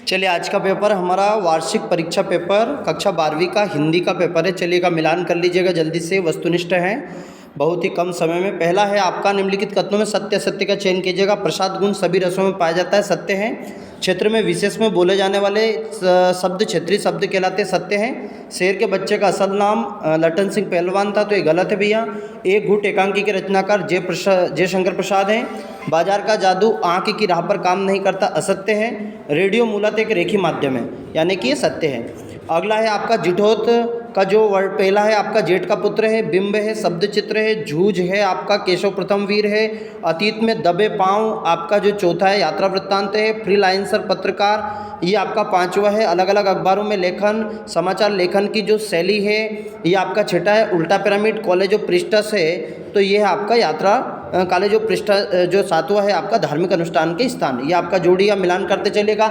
चलिए आज का पेपर हमारा वार्षिक परीक्षा पेपर कक्षा 12वीं का हिंदी का पेपर है। चलिएगा मिलान कर लीजिएगा जल्दी से, वस्तुनिष्ठ है, बहुत ही कम समय में। पहला है आपका निम्नलिखित कथनों में सत्य असत्य का चयन कीजिएगा। प्रसाद गुण सभी रसों में पाया जाता है, सत्य है। क्षेत्र में विशेष में बोले जाने वाले शब्द क्षेत्रीय शब्द कहलाते, सत्य हैं। शेर के बच्चे का असल नाम लट्टन सिंह पहलवान था, तो ये गलत है भैया। एक घूट एकांकी के रचनाकार जयशंकर प्रसाद हैं। बाजार का जादू आँख की राह पर काम नहीं करता, असत्य है। रेडियो मूलतः एक रेखी माध्यम है, यानी कि ये सत्य है। अगला है आपका जिठोत का जो वर्ड पहला है आपका जेठ का पुत्र है, बिंब है, शब्द चित्र है, जूझ है आपका केशव प्रथम वीर है, अतीत में दबे पांव आपका जो चौथा है यात्रा वृत्तांत है, फ्रीलांसर पत्रकार ये आपका पांचवा है, अलग अलग अखबारों में लेखन समाचार लेखन की जो शैली है ये आपका छठा है, उल्टा पिरामिड कॉलेज ऑफ प्रिस्टस है, तो ये है आपका यात्रा कॉलेज ऑफ प्रिस्टस जो सातवां है आपका धार्मिक अनुष्ठान के स्थान। ये आपका जोड़ी या मिलान करते चलेगा।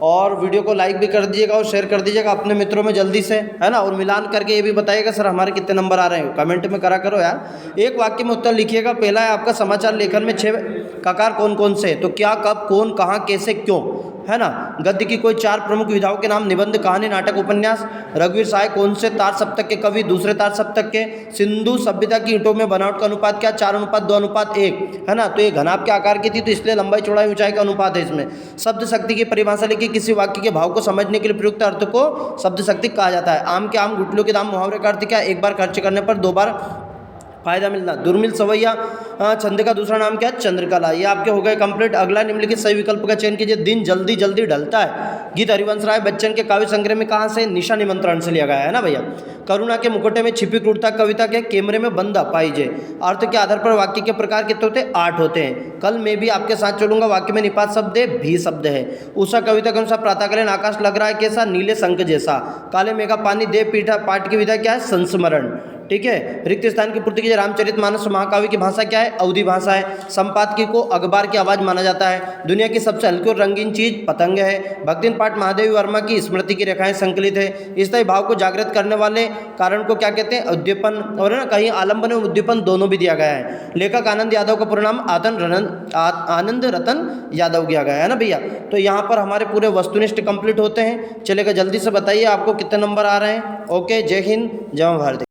और वीडियो को लाइक भी कर दीजिएगा और शेयर कर दीजिएगा अपने मित्रों में जल्दी से, है ना। और मिलान करके ये भी बताइएगा सर हमारे कितने नंबर आ रहे हैं, कमेंट में करा करो यार। एक वाक्य में उत्तर लिखिएगा। पहला है आपका समाचार लेखन में 6 ककार कौन कौन से, तो क्या, कब, कौन, कहाँ, कैसे, क्यों, है ना। गद्य की कोई 4 प्रमुख विधाओं के नाम, निबंध, कहानी, नाटक, उपन्यास। रघुवीर सहाय कौन से तार सप्तक के कवि, दूसरे तार सप्तक के। सिंधु सभ्यता की ईंटों में बनावट का अनुपात क्या, 4:2:1, है ना। तो ये घनाभ के आकार की थी, तो इसलिए लंबाई चौड़ाई ऊंचाई का अनुपात है इसमें। शब्द शक्ति की परिभाषा लिखी। किसी वाक्य के भाव को समझने के लिए प्रयुक्त अर्थ को शब्द शक्ति कहा जाता है। आम के आम गुठलियों के दाम मुहावरे का अर्थ क्या, एक बार खर्च करने पर 2 बार फायदा मिलना। दुर्मिल सवैया छंद का दूसरा नाम क्या है, चंद्रकला। ये आपके हो गए कंप्लीट। अगला निम्नलिखित सही विकल्प का चयन कीजिए। दिन जल्दी जल्दी ढलता है, गीत हरिवंश राय बच्चन के काव्य संग्रह में कहाँ से, निशा निमंत्रण से लिया गया है ना भैया। करुणा के मुखौटे में छिपी क्रूरता कविता के कैमरे में बंद पाइजे। अर्थ के आधार पर वाक्य के प्रकार कितने होते हैं, 8 होते हैं। कल मैं भी आपके साथ चलूंगा, वाक्य में निपात शब्द है, भी शब्द है। उषा कविता के अनुसार प्रातःकालीन आकाश लग रहा है कैसा, नीले शंख जैसा। काले मेघा पानी दे पीठा, पाठ की विधा क्या है, संस्मरण, ठीक है। रिक्त स्थान की पूर्ति कीजिए। रामचरितमानस महाकाव्य की भाषा क्या है, अवधी भाषा है। संपादकीय को अखबार की आवाज़ माना जाता है। दुनिया की सबसे हल्की और रंगीन चीज पतंग है। भक्तिन पाठ महादेवी वर्मा की स्मृति की रेखाएं संकलित है। स्थायी भाव को जागृत करने वाले कारण को क्या कहते हैं, उद्दीपन, और है ना कहीं आलम्बन और उद्दीपन दोनों भी दिया गया है। लेखक आनंद यादव का पूरा नाम आनंद रतन यादव किया गया है ना भैया। तो यहाँ पर हमारे पूरे वस्तुनिष्ठ कंप्लीट होते हैं। चलेगा जल्दी से बताइए आपको कितने नंबर आ रहे हैं। ओके, जय हिंद, जय भारत।